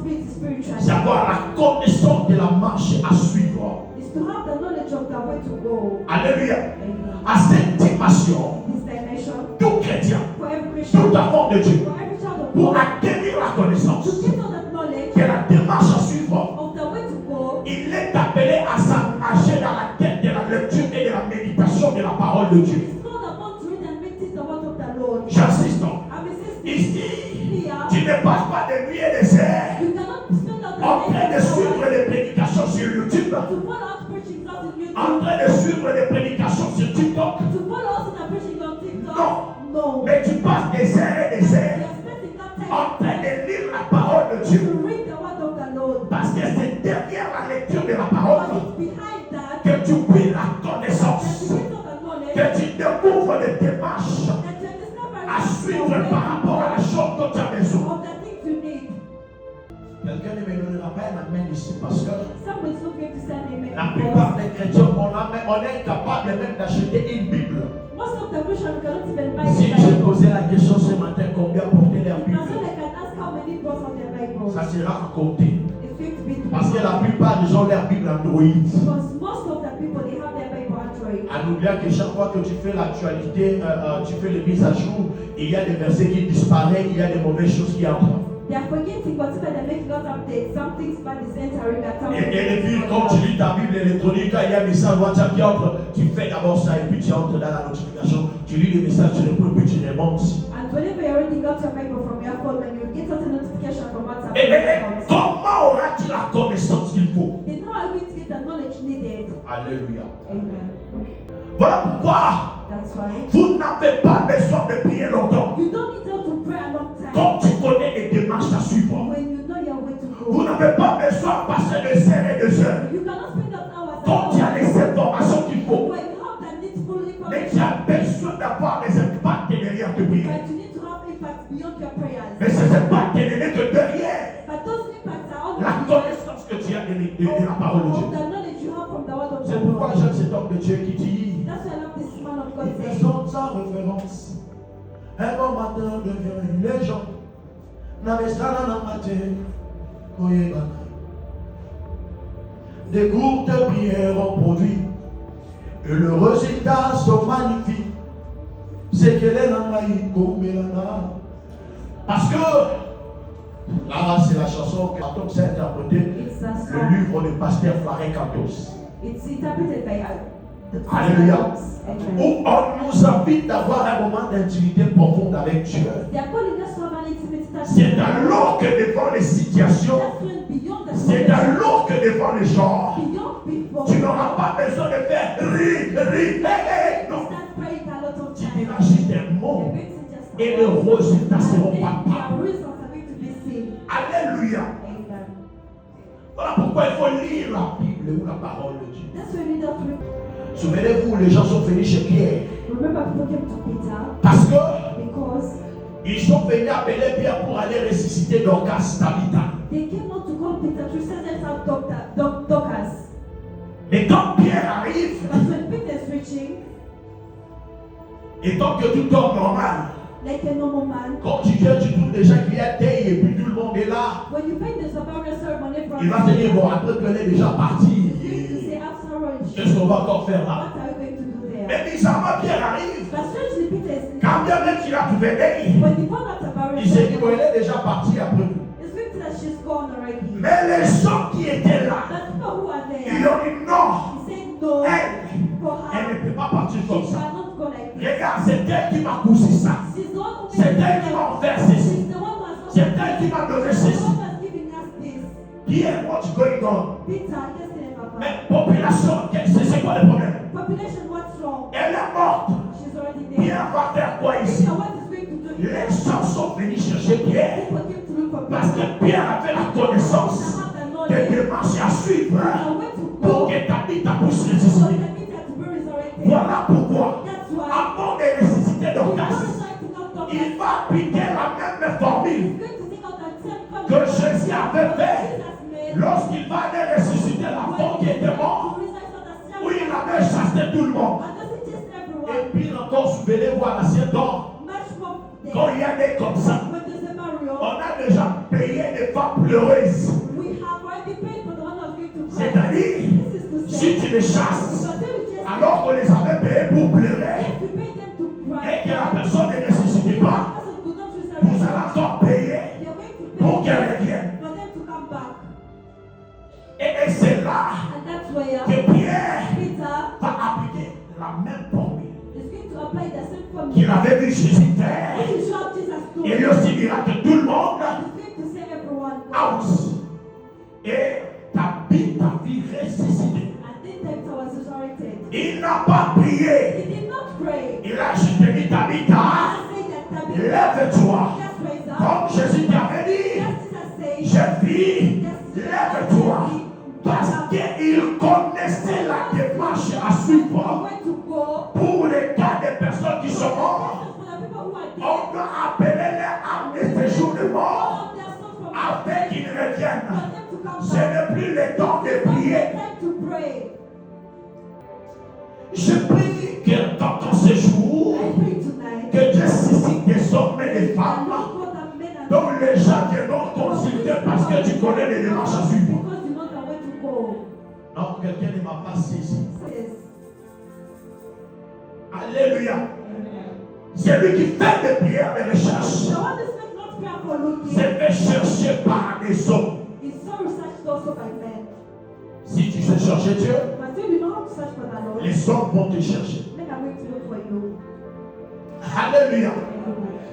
responsibility spiritually. C'est avoir la connaissance de la marche à suivre. Is to have the knowledge of the way to go. Alléluia. Amen. À cette dimension, This dimension, tout chrétien, for every Christian, tout enfant de Dieu, for every child of pour God, acquérir la connaissance to get all that knowledge de la démarche à suivre, of the way to go, il est appelé à s'engager dans la quête de la lecture et de la méditation de la parole de Dieu. it's called upon to read and meditate the word of the Lord. J'insiste. I'm insisting Ici, here, tu ne passes pas de nuit et des heures you cannot spend all the en train de days suivre les prédications sur YouTube, to follow out preaching not in YouTube, en train de suivre les prédications sur TikTok. to follow us in the preaching on TikTok. Non. No. Mais tu passes des heures et des You heures are spending that time en train de lire la parole de Dieu. to read the word of the Lord. Parce que c'est derrière la lecture de la But parole it's behind that que tu pries la that you connaissance, get all the knowledge, que tu découvres les démarches that you discover à suivre par rapport à la chose dont tu as besoin. of the things you need. Quelqu'un ne me donnera pas un amen ici parce que Someone is not going to send amen. la plupart des chrétiens, on est incapable même d'acheter une Bible. Most of the Christians cannot even buy Si the je Bible. posais la question ce matin, combien portaient leur Now, Bible, so they can ask how many books of their Bible. ça sera à compter. It's going to be Parce que la plupart des gens ont leur Bible Android. because most of the people they have their Bible Android. En oubliant que chaque fois que tu fais l'actualité, tu fais les mises à jour, il y a des versets qui disparaissent, il y a des mauvaises choses qui entrent. They are forgetting whatever they make not update. Some things bad is entering that time. Et les villes, quand tu lis ta Bible électronique, il y a un message WhatsApp qui entre, tu fais d'abord ça et puis tu entres dans la notification, tu lis les messages, tu réponds, puis tu remontes. And whenever you're reading out your Bible from your phone, when you get a notification from WhatsApp, Et comment auras-tu la connaissance qu'il faut? then how are we to get the knowledge needed? Alléluia. Amen. Voilà pourquoi That's why vous n'avez pas besoin de prier longtemps. you don't need to pray a long time. Quand tu connais les démarches à suivre, When you know your way to vous go, n'avez pas besoin de passer des heures et des heures. you cannot spend up hours. Quand tu as les informations qu'il faut, When you have the needful mais tu information, as besoin d'avoir les impacts derrière tes prières. but you need to have impact beyond your prayers. Mais ces impacts n'est que derrière But those impacts are all la connaissance que tu as de la parole de of Dieu. the knowledge you have from the word of the C'est pourquoi Lord. j'aime cet homme de Dieu qui dit, That's why I love this man of God il saying, présente sa référence. Un bon matin devient une légende. N'avestana na matin, koyebana. Des courtes prières ont produit, et le résultat sont magnifiques. C'est qu'elle est la maï kombelana. Parce que là, c'est la chanson que Katok s'est interprétée, it's a le song. livre de Pasteur Faré Katos. It's interpreted by the Alléluia. Amen. Où on nous invite d'avoir un moment d'intimité profonde avec Dieu. They are calling us to have an intimate touch. C'est alors que devant les situations, That's when beyond the c'est alors que devant les gens, beyond people, tu n'auras pas besoin de faire rire, non. start praying a lot of Tu time. diras juste un mot et les résultats seront palpables. Their results are going to be seen. Alléluia. Amen. Voilà pourquoi il faut lire la Bible ou la parole de Dieu. That's when we need to Souvenez-vous, les gens sont venus chez Pierre remember people came to Peter parce que because ils sont venus appeler Pierre pour aller ressusciter Dorcas Tabitha. they came out to call Peter to send us out Dorcas. Mais quand Pierre arrive, But when Peter is reaching, et tant que tout homme normal, like a normal man, quand tu viens, tu trouves déjà qu'il y a Thaï et puis tout le monde est là. when you find there's a burial ceremony from Il va te dire, bon, après qu'elle est déjà partie, you need to say after all, qu'est-ce qu'on va encore faire là? what are we going to do there? Mais bizarrement, Pierre arrive. But strangely, Peter is Quand bien même qu'il a trouvé Thaï, when he found out about il s'est dit, bon, elle est déjà partie après nous. it's going to that she's gone already. Mais les gens qui étaient là, The people who are ils there, ont dit non, he said no for elle her. ne peut pas partir She comme ça. cannot go like this. Regarde, c'est elle qui m'a cousu ça. She's the one who C'est made elle qui m'a offert ceci. She's the one who has C'est elle qui m'a donné She's the ceci. one who has given us this. Pierre, what's going on? Peter, just tell Papa. Mais population, c'est quoi le problème? Population, what's wrong? Elle est morte. She's already there. Pierre va faire quoi ici? Peter, what is going to do? Les gens sont venus chercher Pierre People came to look for parce Peter. que Pierre avait la connaissance Peter had the des knowledge. démarches à suivre The way to pour go. que ta vie puisse So ressusciter. that Peter to be resurrected. Voilà pourquoi, That's why. avant de ressusciter Before Dorcas, resurrecting of Dorcas, il va appliquer la même formule he's going to take out that same que covenant Jésus avait fait Jesus made. lorsqu'il va aller ressusciter l'enfant qui était mort, où il avait chassé tout le monde. Et puis encore, souvenez-vous à l'ancien temps, quand il y a des comme ça, on a déjà payé des femmes pleureuse. We have already paid for the one who's going to cry. C'est-à-dire, This is to si say, tu les chasses, because they will just alors qu'on les avait payés pour pleurer, if we pay them to cry, et que la personne ne nécessitait pas, the person could not use their vous allez encore payer They are going to pour pay qu'elle revienne. for them to come back. Et c'est là And that's where que Pierre Peter va appliquer la même formule is going to apply the same formula. qu'il avait vu Jésus faire. When you shout Jesus to Et lui aussi dira que tout le monde he's going to say everyone out. Et ta vie ressuscitée. and then times I was resurrected. Il n'a pas prié. He did not pray. Il a juste dit Tabitha, I say that Tabitha, lève-toi. just raise up. Comme Jésus t'avait dit, Just Jesus said, jeune fille, lève-toi. Parce qu'il connaissait la démarche à suivre where to go. pour les cas des personnes qui sont mortes. For the people who are dead, On doit appeler les âmes de ces jours de mort all of their souls from afin qu'ils reviennent. for them to come Ce back. n'est plus le temps de It's not prier. the time to pray. Je prie que dans ce jour, I pray tonight. que Dieu suscite des hommes et des And femmes Lord God and men and dont les gens viendront consulter parce que tu connais les démarches à suivre. because you know the way to go. Non, quelqu'un ne m'a pas saisi. Says, Alléluia. C'est lui qui fait des prières de recherche. the one who makes not prayer for looking C'est fait chercher par des hommes. is so researched also by men. Si tu sais chercher Dieu, But still, you know how to search for the Lord. les hommes vont te chercher. Men are going to look for you. Alléluia.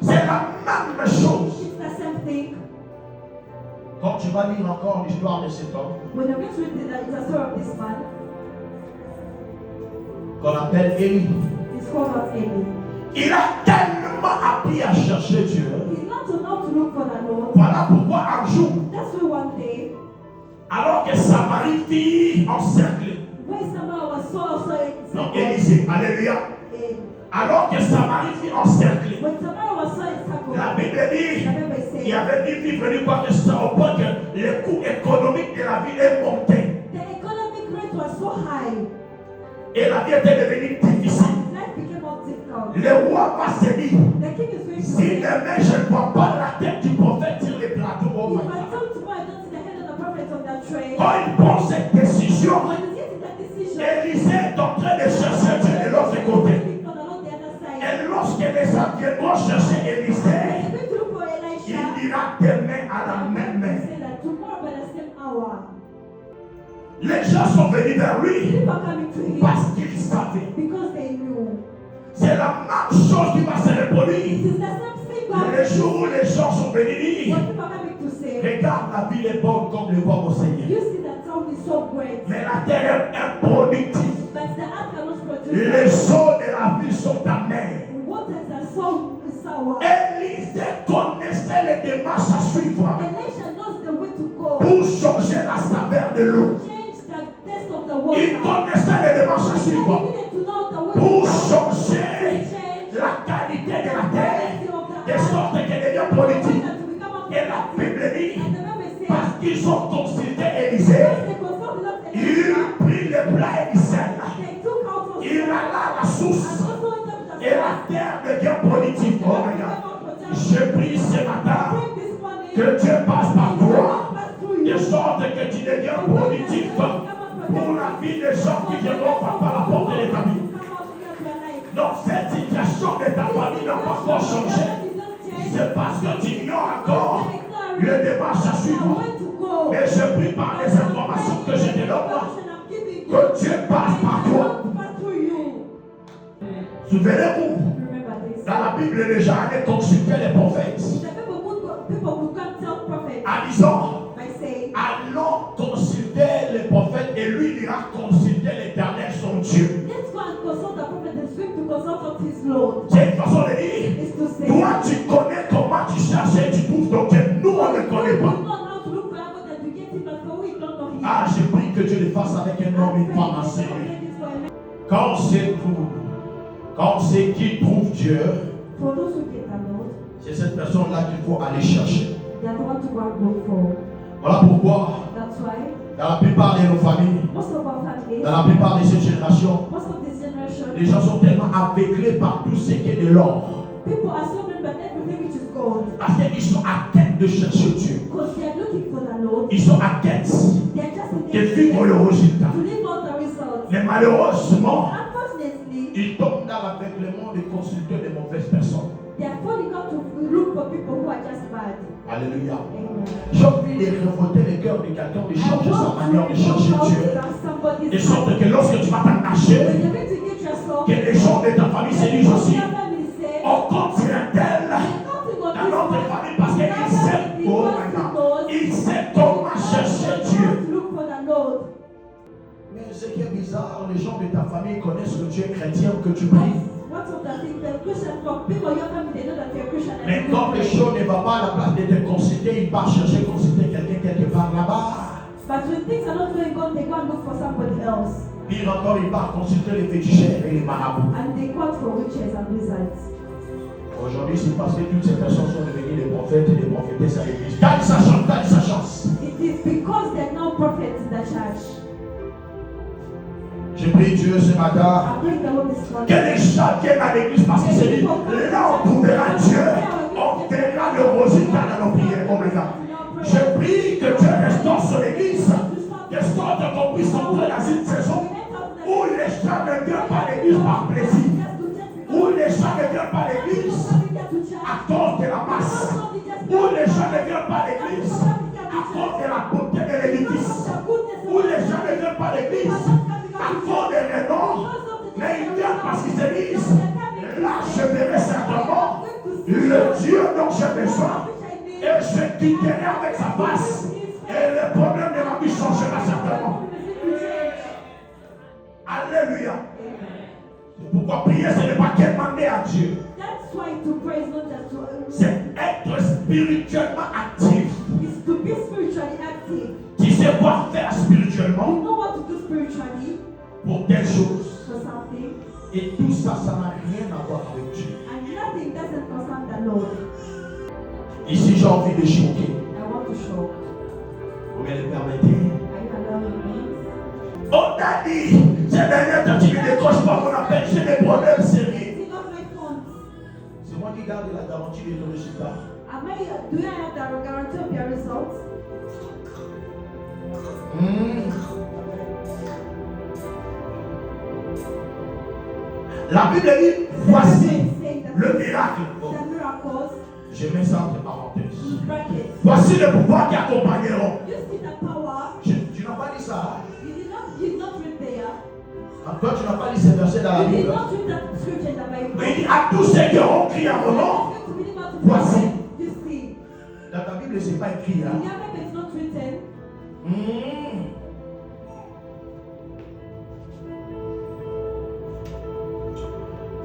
C'est la même chose. It's the same thing. Quand tu vas lire encore l'histoire de cet homme, When you're going to read it's a story of this man, qu'on appelle Élie, it's called out Eli. il a tellement appris à chercher Dieu. He's not to know to look for the Lord. Voilà pourquoi un jour, That's why one day, alors que Samarie fit encercler, when someone was so non, Élisée, alléluia, alors que Samarie fit encercler, when someone was so encircled, la Bible dit, the Bible il says, avait dit vivre du quoi que ça, au point que le coût économique de la vie est monté the economic rate was so high, et la vie était devenue difficile. life became more difficult. Le roi va se dire, The king is going to si say, demain je ne vois pas la tête du prophète sur les plateaux, oh my if I God. tell tomorrow I don't see the head of the prophet on that train, Quand il prend cette décision, when he's getting that decision, Élisée est en train de chercher Dieu de l'autre côté. looking for the Lord the other side, Et lorsque les avions vont chercher Élisée, they're going to look for Elisha. il dira demain à la même heure. Say that tomorrow by the same hour, Les gens sont venus vers lui people are coming to him parce qu'ils savaient. because they knew. C'est la même chose qui va se It reproduire. is the same thing Le God jour où les gens sont venus dire, what people are coming to say. regarde, la ville est bonne comme le voit mon Seigneur. You see that town is so great, Mais la terre est improductive. but the earth cannot produce. Les eaux de la ville sont amères. Waters are so sour. Élisée connaissait les démarches à suivre Elisha knows the way to go. pour changer la saveur de l'eau. Change the taste of the water. Il connaissait les démarches à And suivre he needed to know the way pour to go. changer Change la qualité de la the terre, quality of the de earth. sorte qu'elle devient For productive. that to become a Et la Bible dit, And the Bible says, parce qu'ils ont consulté Élisée, they confirmed Lord il Elisha. prit le plat Élisée, They took out of il alla à la and source also entered the et la terre devient productive. Oh my God. Je prie ce matin Bring this money. que Dieu passe par toi, Pass through de you. sorte que tu deviens productif pour la vie des gens qui viendront par la porte de ta vie. Donc cette situation de ta famille n'a pas encore changé. C'est parce que tu ignores encore le démarche à suivre. Mais je prie par les informations que je te donne que Dieu passe par toi. Souvenez-vous, dans la Bible, les gens allaient consulter les prophètes en disant, allons consulter les prophètes et lui il ira consulter l'Éternel son Dieu. C'est une façon de dire, toi tu connais comment tu cherches et tu trouves ton Dieu. Nous on ne connaît pas. Ah, je prie que Dieu le fasse avec un homme et une femme ensemble. Quand c'est qui trouve Dieu, c'est cette personne-là qu'il faut aller chercher. Voilà pourquoi, dans la plupart de nos familles, dans la plupart de cette génération, les gens sont tellement aveuglés par tout ce qui est de l'or. people assume that everything which is gold. Parce qu'ils sont à quête de chercher Dieu. Because they are looking for the Lord. Ils sont à quête They are just in de vivre le résultat. to live out the results. Mais malheureusement, Unfortunately, ils tombent dans l'aveuglement de consulter de mauvaises personnes. they are falling out to look for people who are just bad. Alléluia. Amen. J'ai envie de révolter le cœur de quelqu'un, de changer sa manière de chercher Dieu. De sorte que lorsque tu vas t'attacher, que les gens de ta famille se disent aussi, on compte sur un tel dans notre famille parce qu'il sait, oh my God, il sait comment chercher Dieu. Mais ce qui est bizarre, les gens de ta famille connaissent que tu es chrétien, que tu pries. Mais quand les choses ne vont pas à la place de te consulter, ils partent chercher consulter quelqu'un quelque part là-bas. But when things are not going on, they go and look for somebody else. Pire encore, ils partent consulter les féticheurs et les marabouts. And they go for witches and wizards. Aujourd'hui, c'est parce que toutes ces personnes sont devenues des prophètes et des prophétesses à l'église. Gagne sa chance, gagne sa chance. It is because they are now prophets in the church. Je prie Dieu ce matin que les gens viennent à l'église parce qu'ils se disent là on trouvera Dieu, on verra le résultat de nos prières. Oh my God. Je prie que Dieu restaure sur l'église, que sorte qu'on puisse entrer dans une saison où les gens ne viennent pas à l'église par plaisir, où les gens ne viennent pas à l'église à cause de la masse, où les gens ne viennent pas à l'église à cause de la beauté de l'édifice, où les gens ne viennent pas à l'église à cause des raisons, mais ils viennent parce qu'ils se disent là je verrai certainement le Dieu dont j'ai besoin et je quitterai avec sa face et le problème de ma vie changera certainement. Alléluia. C'est pourquoi prier ce n'est pas demander à Dieu, c'est être spirituellement actif. Is to be spiritually active. Tu sais quoi faire spirituellement You know what to do spiritually pour telle chose. for something, Et tout ça, ça n'a rien à voir avec Dieu. and nothing doesn't concern the Lord. Ici, j'ai envie de choquer. I want to show. Vous me le permettez? Are you allowing me? On t'a dit, ces derniers temps, tu ne décroches pas mon appel, j'ai des problèmes sérieux. Picking up my phone. C'est moi qui garde la garantie de ton résultat. Do I have the guarantee of your results? La Bible dit, voici le miracle. The miracles. Je mets ça entre parenthèses. You break it. Voici le pouvoir qui accompagneront. You see the power. Tu n'as pas dit ça. You did not read there. Toi, tu n'as pas dit ces versets dans la You did Bible. not read that scripture in the Bible. Mais il dit à tous ceux qui auront crié à mon nom, voici. You see. Dans ta Bible, ce n'est pas écrit. In your Bible, it's not written.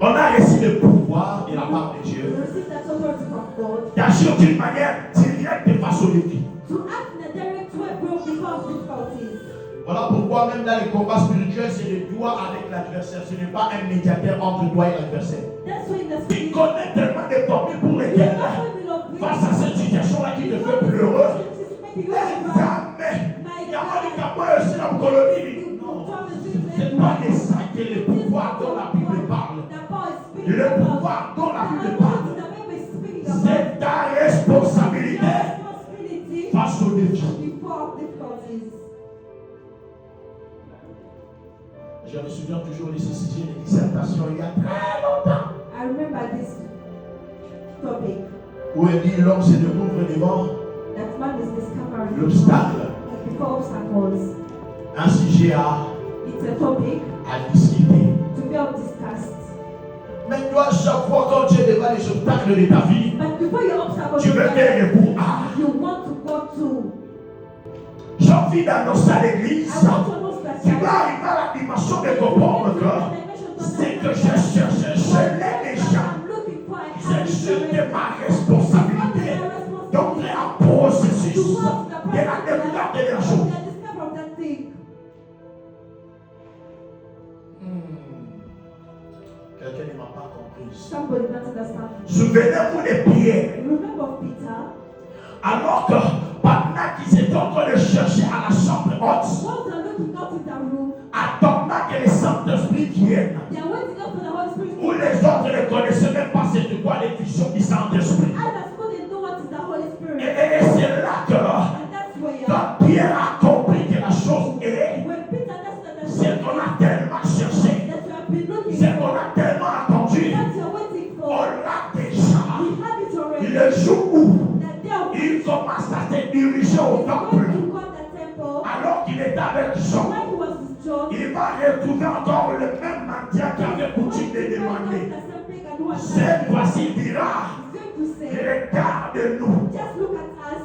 On a reçu le pouvoir de la part de Dieu You receive that authority from God d'agir d'une manière directe face aux défis. to act in a direct way before difficulties. Voilà pourquoi même dans les combats spirituels, c'est le doigt avec l'adversaire. Ce n'est pas un médiateur entre toi et l'adversaire. That's why in the Il spirit, connaît tellement de formules pour lesquelles, face à cette situation-là qui te fait pleureux, jamais. Il y a pas de capable aussi dans la colonie. Non, ce n'est pas de ça que le pouvoir dont la Bible parle. Le pouvoir dont la Bible parle, c'est ta responsabilité face aux défis. Je me souviens toujours de ce sujet de dissertation il y a très longtemps. I remember this topic Où elle dit l'homme se découvre devant that man is discovering l'obstacle. before obstacles. Un sujet à It's a topic discuter. to be discussed. Mais toi, chaque fois quand tu es devant les obstacles de ta vie, But before your obstacles, tu veux faire le pour you want to go to. J'ai envie d'annoncer à l'église, I want to know that tu vas arriver à la dimension de comprendre que c'est que je cherche, je l'ai déjà. C'est juste ma responsabilité d'entrer en processus de la découverte de la chose. Quelqu'un ne m'a pas compris. Souvenez-vous des Pierre. Alors que pendant qu'ils étaient en train de chercher à la chambre haute, attendant que les Saint-Esprit viennent, où les autres ne connaissaient même pas c'est de quoi les Quand Pierre a compris que la chose est, When Peter understood that c'est qu'on a tellement cherché, that you have been looking c'est qu'on for, a tellement attendu, that you're waiting on for, l'a déjà. we have it already. Le jour où That day of il commence à se diriger au when temple, you got the temple, alors qu'il est avec Jean, when he was with John, il va retrouver encore le même mendiant qui avait coutume de demander. Cette fois-ci il dira, regarde-nous, just look at us.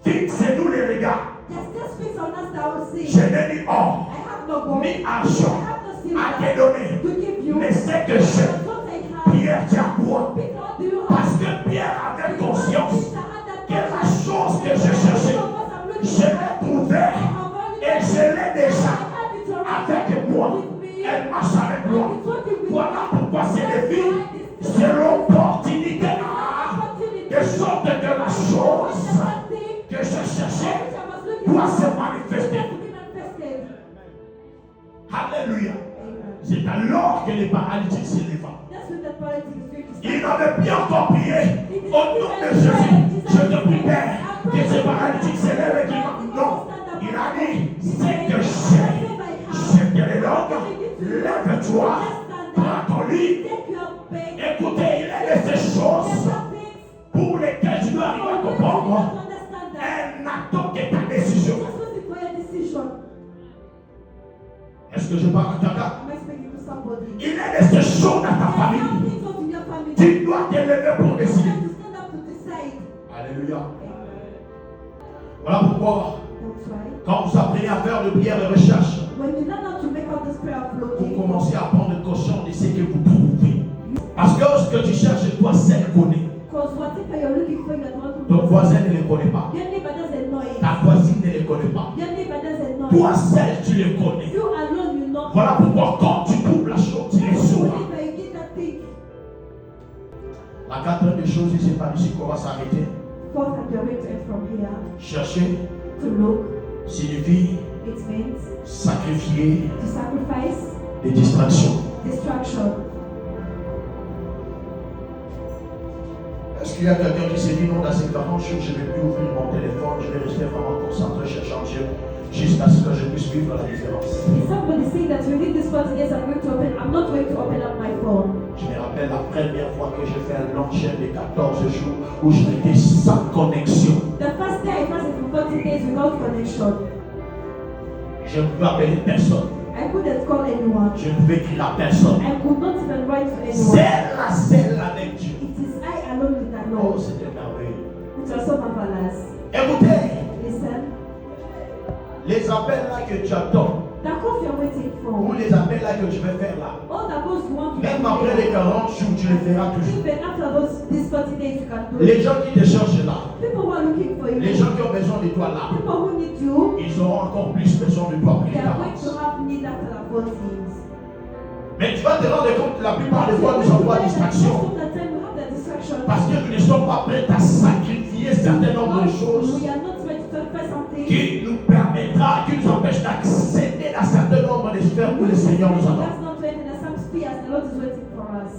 fixe-nous les regards. Just fix on us that will see. Je n'ai ni or, I have no gold. ni I argent have no à silver te donner, to give you. mais c'est que But j'ai. what I have, Pierre, tu as quoi? Peter, what do you have? Parce que Pierre avait conscience Peter had that que la knowledge. chose que je cherchais, What I'm looking je for, l'ai trouvée I have already et je l'ai déjà I have it already avec moi. with me. Elle marche avec moi. And it's working with Voilà me. pourquoi c'est That's des filles. why this is C'est l'opportunité opportunity. de sorte que la chose That thing que je cherchais which I was looking doit for se manifester. has to be manifested. Alléluia. Amen. C'est alors que les paralytiques s'élèvent. That's when the politics is going to start. Il n'avait plus encore prié au nom de Jésus. Je te prie, Père, que ces paralytiques s'élèvent et qu'ils disent non. Il a dit, c'est que je te les donne. Lève-toi, prends ton lit. Take your bed. Écoutez, il est de ces choses pour lesquelles tu dois arriver à comprendre. Elle n'attend que ta décision. Est-ce que je parle à quelqu'un? Il est de ces choses dans ta famille. Tu dois te lever pour décider. Alléluia. Voilà pourquoi, quand vous apprenez à faire de prière et recherche, vous commencez à prendre conscience de ce que vous trouvez. Parce que ce que tu cherches, toi seul connais. Ton voisin ne le connaît pas. Ta voisine ne le connaît pas. Toi seul, tu le connais. Voilà pourquoi quand tu trouves la chose, tu les sauras. La quatrième des choses, c'est par ici qu'on va s'arrêter. Chercher signifie sacrifier des distractions. Est-ce qu'il y a quelqu'un qui s'est dit non, dans ces 40 jours, je ne vais plus ouvrir mon téléphone, je vais rester vraiment concentré, cherchant Dieu, jusqu'à ce que je puisse vivre la différence? Is somebody saying that within this 40 days I'm not going to open up my phone? Je me rappelle la première fois que j'ai fait un long chaîne de 14 jours où je n'étais sans connexion. The first day I fasted for 40 days without connection. Je ne pouvais appeler personne. I couldn't call anyone. Je ne pouvais écrire à personne. I could not even write to anyone. Seul avec Dieu. It is I alone with the Oh, Lord. c'était merveilleux. It was so marvelous. Écoutez, Listen, les appels là que tu attends, the calls you're waiting ou for, les appels là que tu veux faire là, all the calls you want to même do, après les 40 jours, tu les feras toujours. even after these 40 days you can do Les it. gens qui te cherchent là, People who are looking for you, les gens qui ont besoin de toi là, people who need you, ils auront encore plus besoin de toi they plus are going tard. to have need after the 40 days. Mais tu vas te rendre compte que la plupart des fois nous avons la distraction. Most of the time we have the distraction. Parce que nous ne sommes pas prêts à sacrifier certain nombre de choses We are not ready to sacrifice something qui nous permettra, qui nous empêche d'accéder à certain nombre de sphères où le Seigneur nous attend. that's not waiting in some spheres. The Lord is waiting for us.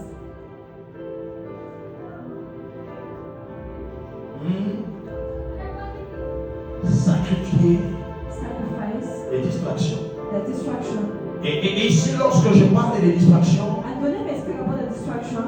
Sacrifier Sacrifice les distractions. the distraction. Et ici, lorsque je parle des distractions, And whenever I speak about the distraction,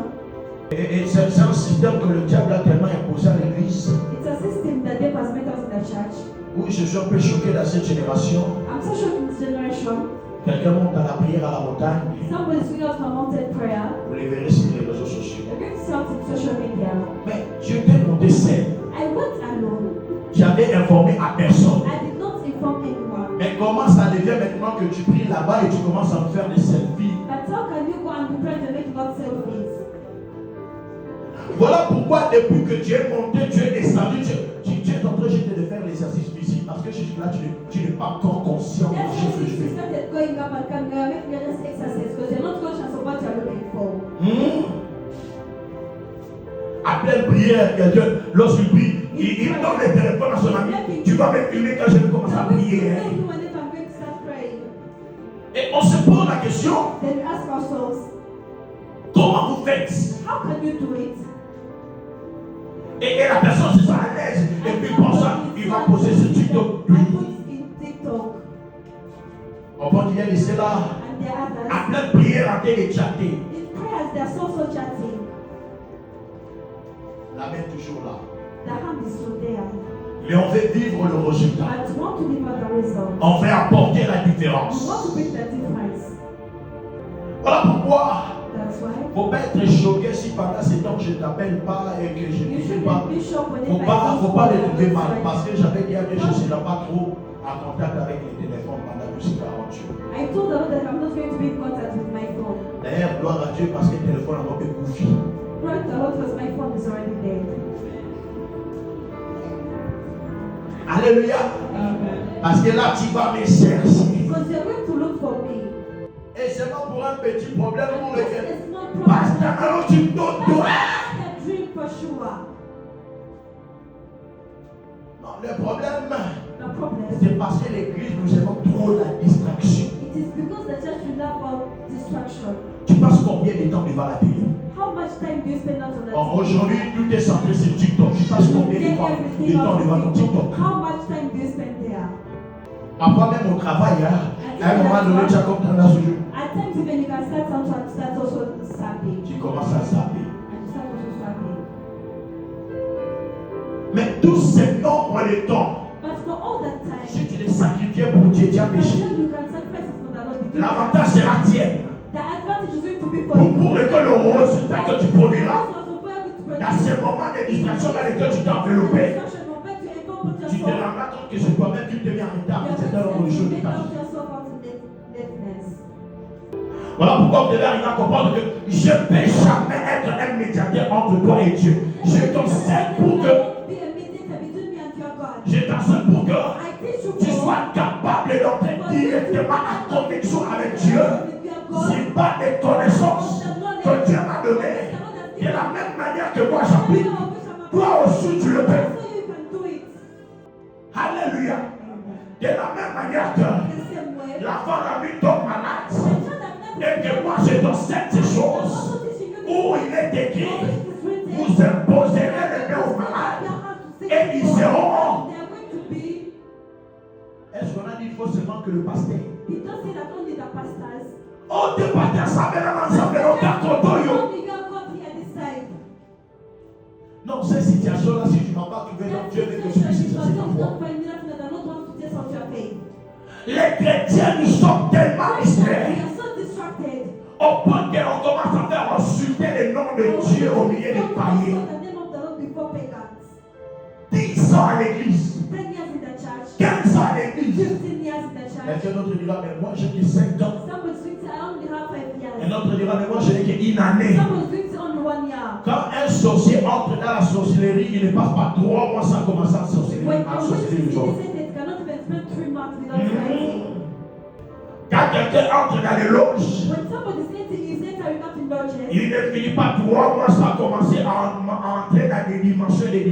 et c'est un système que le diable a tellement imposé à l'église, it's a system that devil has made us in the church. où je suis un peu choqué dans cette génération. I'm so shocked in this generation. Quelqu'un monte à la prière à la montagne, Somebody's going out for mountain prayer. vous les verrez sur les réseaux sociaux. You're going to see out in social media. Mais Dieu t'est monté seul. I went alone. Tu avais informé à personne. I did not inform anyone. Mais comment ça devient maintenant que tu pries là-bas et tu commences à me faire des selfies? But how can you go and be trying to make God selfies? Voilà pourquoi depuis que tu es monté, tu es descendu, tu es en train de faire l'exercice physique. Parce que je suis là, tu n'es pas encore conscient de That's ce why que je you fais. started going up and coming. You are making this exercise because you're not conscious of what you're looking for. À pleine prière, quelqu'un, lorsqu'il prie, il donne le téléphone à son ami. Tu vas me filmer quand je vais commencer à prier. Hein? Whenever I'm going to start praying, Et on se pose la question, then we ask ourselves, comment vous faites? how can you do it? Et la personne se sent à l'aise. Et puis pour ça, il va poser ce truc de I put Comprends, il y a laissé là. And there are others. À plein de prières en train de chatter. In prayers, they are so chatting. La main toujours là. The hand is still there. Mais on veut vivre le résultat. But you want to live out the result. On veut apporter la You différence. want to bring the difference. Voilà pourquoi That's why. il ne faut pas être choqué si pendant ce temps je ne t'appelle pas et que je ne You te dis shouldn't pas. be shocked Il whenever ne faut pas I les trouver mal. don't Parce que j'avais dit à Dieu, je ne serai pas trop en contact avec les téléphones pendant tous ces 40 jours. I told the Lord that I'm not going to be in contact with my phone. D'ailleurs, gloire à Dieu parce que le téléphone a beaucoup bouffi. Praise the Lord because my phone is already dead. Alléluia. Parce que là, tu vas me chercher. Because you're going to look for me. Et c'est pas pour un petit problème pour This lequel. is not Parce problem. que alors tu dois. I dream for sure. Non, le problème, The problem c'est parce que l'église nous aimons trop la distraction. it is because the church will love about distraction. Tu passes combien de temps devant la télé? How much time do you spend out on that? Aujourd'hui, tout est centré sur TikTok. Tu passes combien de temps devant ton TikTok? How much time do you spend there? Parfois même au travail, hein, à un moment donné, tu as comme tendance au jeu. At times even you can start sometimes start also sapping. Tu commences à zapper. And start also sapping. Mais tout ce nombre de temps, But for all that time, si tu les sacrifiais pour Dieu, tu as péché. you can sacrifice it for the Lord. L'avantage sera tien. The advantage is going to be for Pour you. que le résultat que tu produiras, Also for you to dans ces moments de distraction dans lesquels tu t'es enveloppé, distraction, no matter you ever put tu te yourself. rendras compte que c'est toi-même qui te mets en retard. C'est un ordre de choses de tâche. Voilà pourquoi vous devez arriver à comprendre que je ne peux jamais être un médiateur entre toi et Dieu. Je t'enseigne pour que tu sois capable d'entrer directement en connexion avec Dieu. C'est pas des connaissances que Dieu m'a données. De la même manière que moi j'applique, toi aussi tu le fais. Alléluia. De la même manière que la femme a mis tombe malade et que moi je t'enseigne ces choses où il est écrit, vous imposerez les mains aux malades et ils seront. Est-ce qu'on a dit qu'il faut seulement que le pasteur? Oh, te pasteur, ça me rend ensemble, non, ces situations-là, si tu n'as pas trouvé dans Dieu, que tu puisses exercer ta foi. Les chrétiens, nous sommes tellement distraits au point qu'on commence à faire insulter le nom de Dieu au milieu des païens. 10 ans à l'église, 15 ans à l'église. Et un autre dira, mais moi j'ai que 5 ans. Un autre dira, mais moi je n'ai qu'une année. Quand un sorcier entre dans la sorcellerie, il ne passe pas 3 mois sans commencer à sorceller. Quand quelqu'un entre dans les loges, il ne finit pas 3 mois sans commencer à entrer dans des dimensions et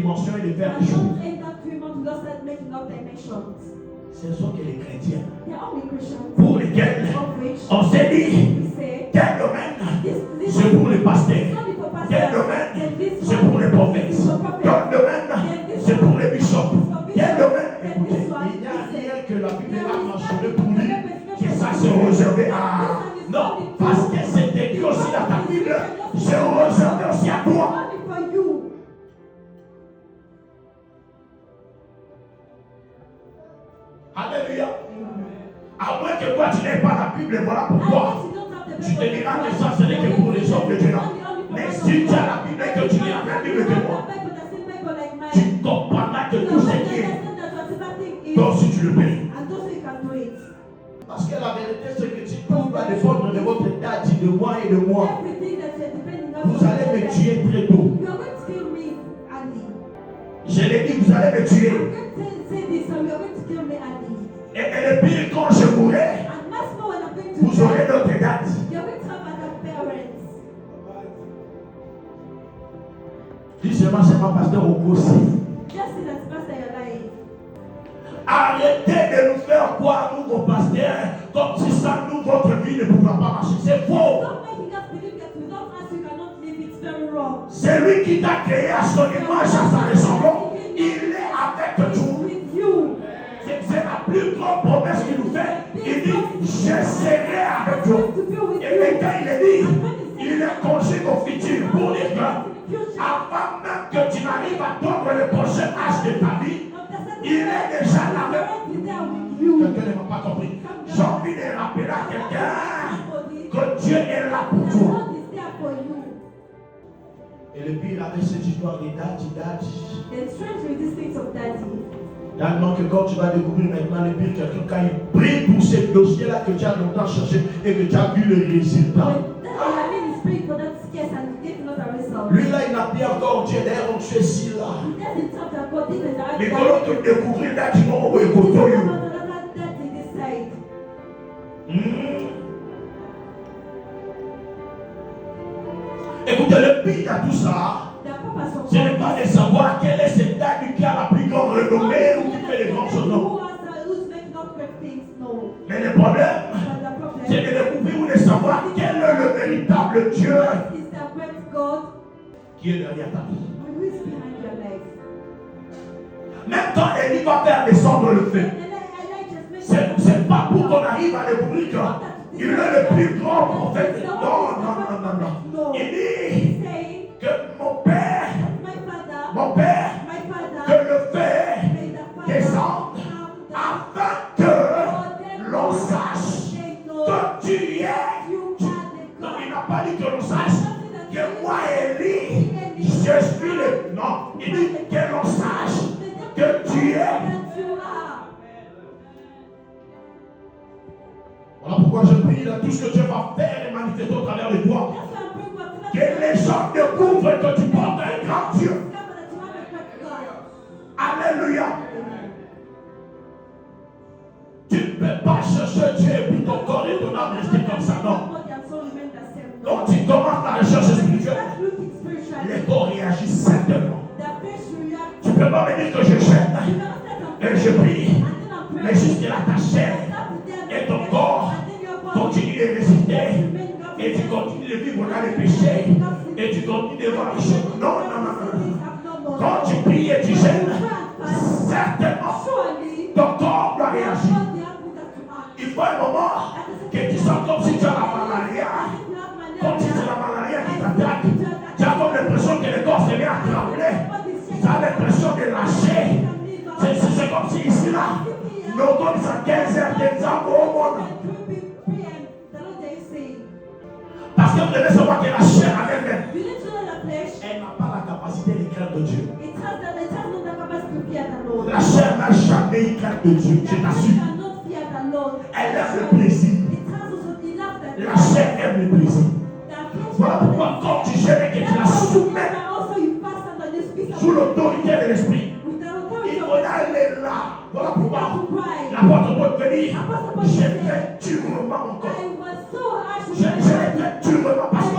de faire des choses. Ce sont que les chrétiens pour lesquels on s'est dit quel domaine c'est pour les pasteurs, quel domaine c'est pour les prophètes, quel domaine c'est pour les bishops, quel domaine. Écoutez, il n'y a rien que la Bible a mentionné pour lui que ça c'est réservé à. Non, parce que c'est écrit aussi dans ta Bible, c'est réservé aussi à toi. Alléluia. À moins que toi tu n'aies pas la Bible, voilà pourquoi. Tu te diras que ça ce n'est que pour les hommes de Dieu. Mais si tu as la Bible et que tu lis la même Bible que moi, tu comprendras que tout ce qui est, toi aussi tu le payes. Parce que la vérité c'est que si tout va dépendre de votre date, de moi et de moi, vous allez me tuer très tôt. Je l'ai dit, vous allez me tuer. Et le pire, quand je mourrai, vous aurez d'autres dates. Dis seulement, c'est ma pasteur au aussi. Arrêtez de nous faire croire, nous, vos pasteurs, comme si sans nous, votre vie ne pourra pas marcher. C'est faux. C'est lui qui t'a créé à son image, à sa ressemblance. Il est avec nous. C'est la plus grande promesse qu'il nous fait. Il dit, je dit, il est conçu au futur pour dire que avant même que tu n'arrives à prendre le prochain âge de ta vie, il est déjà là. Quelqu'un ne m'a pas compris. J'ai envie de rappeler à quelqu'un que Dieu est là pour toi. Et le pire avec cette histoire de daddy. Tellement que quand tu vas découvrir maintenant le pire, quelqu'un quand il prie pour ces dossiers-là que tu as longtemps cherché et que tu as vu le résultat. Lui là, il n'a pas encore Dieu d'ailleurs, on fait ci là. Mais quand tu découvres là, tu vas au côté. Écoutez, le pire à tout ça, ce n'est pas de savoir quel est cet homme qui a la plus grande renommée ou qui fait les grandes choses, non. Mais le problème, c'est de découvrir ou de savoir quel est le véritable Dieu qui est derrière ta vie. Même quand Élie va faire descendre le feu, c'est pas pour qu'on arrive à découvrir qu'il est le plus grand prophète. Non. Il dit que mon père, que le feu descende afin que l'on sache que tu es. Non, il n'a pas dit que l'on sache que moi, Élie, je suis le. Non, il dit que l'on sache que tu es. Voilà pourquoi je prie là, tout ce que Dieu va faire et manifester au travers de toi. Que les gens découvrent que tu portes un grand Dieu. Alléluia. Tu ne peux pas chercher Dieu et puis ton corps et ton âme rester comme ça, non. Donc tu commences la recherche spirituelle. Les corps réagissent certainement. Tu ne peux pas me dire que je gêne et je prie, mais jusqu'à là ta chair et ton corps continue de résister et tu continues de vivre dans les péchés et tu continues de voir les choses. Non. Quand tu pries et tu gênes, certainement ton corps doit réagir. Il faut un moment que tu sens comme si tu as la malaria. Comme si c'est la malaria qui t'attaque. Tu as comme l'impression que le corps se met à trembler. Tu as l'impression de lâcher. C'est comme si ici là, nous sommes à 15h au monde. Parce que vous devez savoir que la chair en elle-même, elle n'a pas la capacité de craindre Dieu. La chair n'a jamais eu crainte de Dieu, je t'assure. Elle aime le plaisir. La chair aime le plaisir. Voilà pourquoi quand tu gères et que tu la soumets sous l'autorité de l'esprit, il faut aller là. Voilà pourquoi l'apôtre Paul veut dire, j'ai fait durement mon corps. Je l'ai fait durement parce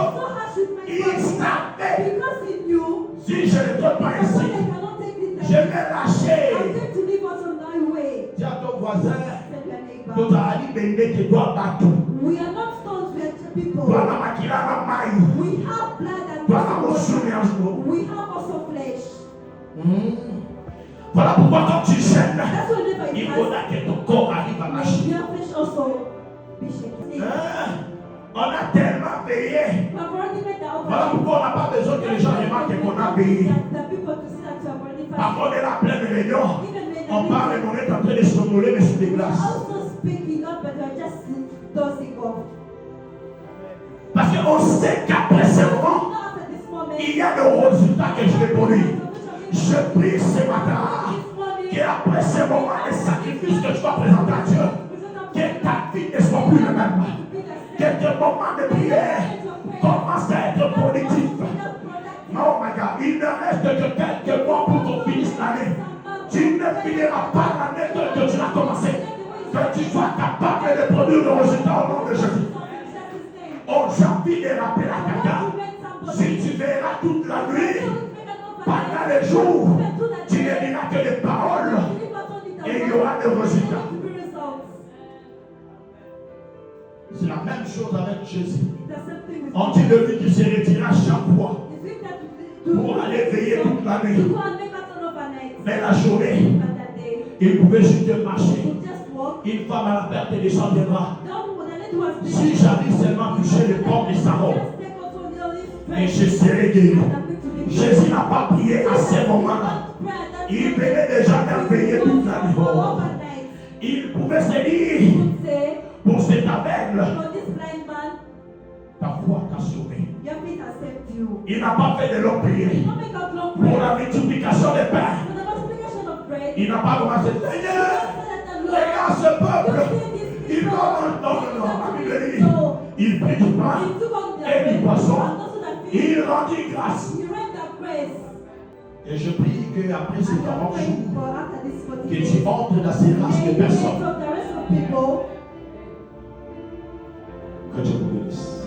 qu'il savait, si je ne donne pas ainsi, je vais lâcher. Dis à ton voisin, we are not stones, we are people. We have blood and we have also flesh. Voilà pourquoi quand tu gênes, il faudra que ton corps arrive à marcher. On a tellement payé. Voilà pourquoi on n'a pas besoin que les gens remarquent qu'on a payé. Parfois on est là plein de réunions. On parle et on est en train de somnoler mais sous des glaces. Parce qu'on sait qu'après ce moment, il y a le résultat que je vais produire. Je prie ce matin qu'après ce moment, les sacrifices que tu vas présenter à Dieu, que ta vie ne soit plus la même. Que tes moments de prière commencent à être productifs. Oh my God, il ne reste que quelques mois pour qu'on finisse l'année. Tu ne finiras pas l'année que tu as commencé. Que tu sois capable de produire le résultat au nom de Jésus. Oh, j'ai envie de rappeler à quelqu'un, si tu verras toute la nuit, pendant les jours, tu ne diras que des paroles et il y aura des résultats. C'est la même chose avec Jésus. On dit de lui qu'il se retira chaque fois pour aller veiller toute la nuit. Mais la journée, il pouvait juste marcher. Une femme à la perte des gens viendra Si j'arrive seulement à toucher le corps de sa robe, et je serai guéri. Jésus n'a pas prié à ce moment-là. Il venait déjà d'enveiller toute la nuit. Il pouvait se dire, pour cet aveugle, ta foi t'a sauvé. Il n'a pas fait de longue prière pour la multiplication des pains. Il n'a pas commencé, Seigneur, regarde ce peuple. Il il prit du pain et du poisson. Il rendit grâce. Et je prie qu'après ces 40 jours, que tu entres dans ces races de personnes. Que Dieu vous bénisse.